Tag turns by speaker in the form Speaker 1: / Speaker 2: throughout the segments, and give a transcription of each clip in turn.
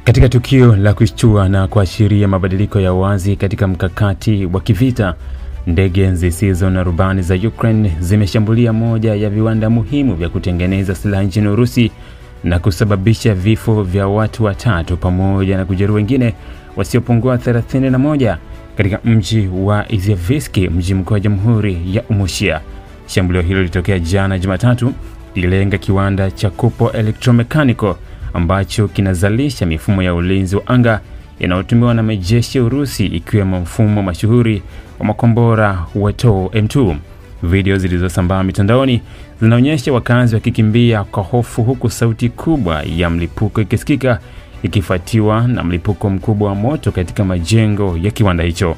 Speaker 1: Katika tukio la kushtua na kuashiria mabadiliko ya wazi katika mkakati wa kivita, ndege zisizo na rubani za Ukraine zimeshambulia moja ya viwanda muhimu vya kutengeneza silaha nchini Urusi na kusababisha vifo vya watu watatu pamoja na kujeruhi wengine wasiopungua 31 katika mji wa Izhevsk, mji mkuu wa Jamhuri ya Umushia. Shambulio hilo lilitokea jana Jumatatu, lilenga kiwanda cha Kupo Electromechanical ambacho kinazalisha mifumo ya ulinzi wa anga inayotumiwa na majeshi ya Urusi, ikiwemo mfumo mashuhuri wa makombora wa TOW-M2. Video zilizosambaa mitandaoni zinaonyesha wakazi wakikimbia kwa hofu, huku sauti kubwa ya mlipuko ikisikika, ikifuatiwa na mlipuko mkubwa wa moto katika majengo ya kiwanda hicho.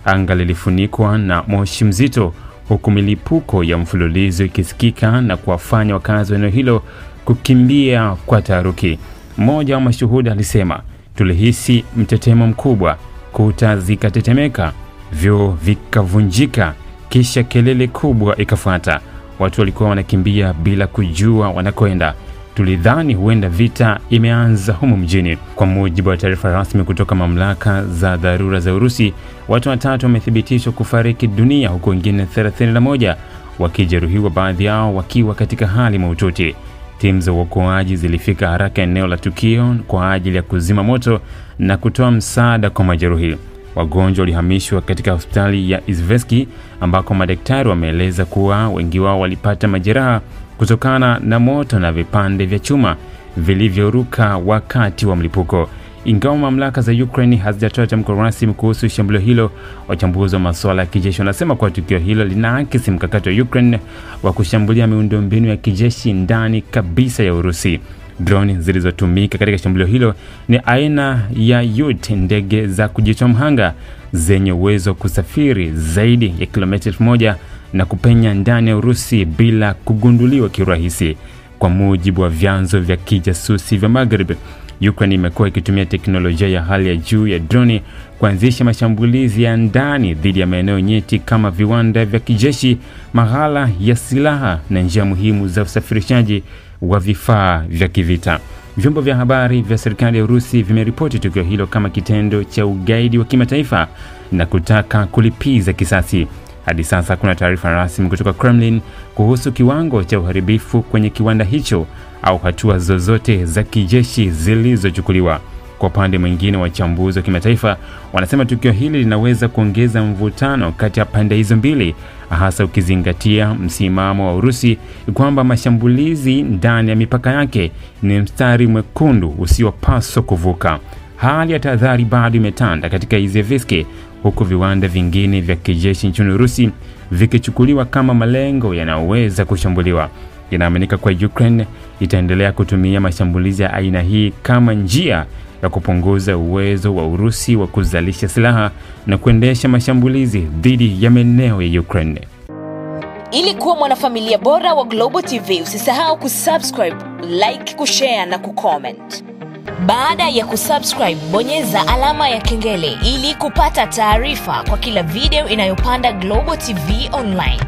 Speaker 1: Anga lilifunikwa na moshi mzito, huku milipuko ya mfululizo ikisikika na kuwafanya wakazi wa eneo hilo kukimbia kwa taharuki. Mmoja wa mashuhuda alisema, "Tulihisi mtetemo mkubwa, kuta zikatetemeka, vyoo vikavunjika, kisha kelele kubwa ikafuata. Watu walikuwa wanakimbia bila kujua wanakoenda. Tulidhani huenda vita imeanza humu mjini." Kwa mujibu wa taarifa rasmi kutoka mamlaka za dharura za Urusi, watu watatu wamethibitishwa kufariki dunia, huku wengine 31 wakijeruhiwa, baadhi yao wakiwa katika hali mahututi. Timu za uokoaji zilifika haraka eneo la tukio kwa ajili ya kuzima moto na kutoa msaada kwa majeruhi. Wagonjwa walihamishwa katika hospitali ya Izhevsk, ambako madaktari wameeleza kuwa wengi wao walipata majeraha kutokana na moto na vipande vya chuma vilivyoruka wakati wa mlipuko. Ingawa mamlaka za Ukraine hazijatoa tamko rasmi kuhusu shambulio hilo, wachambuzi wa masuala ya kijeshi wanasema kuwa tukio hilo linaakisi mkakati wa Ukraine wa kushambulia miundombinu ya kijeshi ndani kabisa ya Urusi. Drone zilizotumika katika shambulio hilo ni aina ya UAV, ndege za kujitoa mhanga zenye uwezo wa kusafiri zaidi ya kilomita 1000 na kupenya ndani ya Urusi bila kugunduliwa kirahisi. Kwa mujibu wa vyanzo vya kijasusi vya Magharibi, Ukraine imekuwa ikitumia teknolojia ya hali ya juu ya drone kuanzisha mashambulizi ya ndani dhidi ya maeneo nyeti kama viwanda vya kijeshi, maghala ya silaha na njia muhimu za usafirishaji wa vifaa vya kivita. Vyombo vya habari vya serikali ya Urusi vimeripoti tukio hilo kama kitendo cha ugaidi wa kimataifa na kutaka kulipiza kisasi. Hadi sasa kuna taarifa rasmi kutoka Kremlin kuhusu kiwango cha uharibifu kwenye kiwanda hicho au hatua zozote za kijeshi zilizochukuliwa. Kwa upande mwingine, wachambuzi wa kimataifa wanasema tukio hili linaweza kuongeza mvutano kati ya pande hizo mbili, hasa ukizingatia msimamo wa Urusi kwamba mashambulizi ndani ya mipaka yake ni mstari mwekundu usiopaswa kuvuka. Hali ya tahadhari bado imetanda katika Izhevsk, huku viwanda vingine vya kijeshi nchini Urusi vikichukuliwa kama malengo yanayoweza kushambuliwa. Inaaminika kwa Ukraine itaendelea kutumia mashambulizi ya aina hii kama njia ya kupunguza uwezo wa Urusi wa kuzalisha silaha na kuendesha mashambulizi dhidi ya maeneo ya Ukraine.
Speaker 2: Ili kuwa mwanafamilia bora wa Global TV, usisahau kusubscribe, like, kushare na kucomment. Baada ya kusubscribe, bonyeza alama ya kengele ili kupata taarifa kwa kila video inayopanda Global TV Online.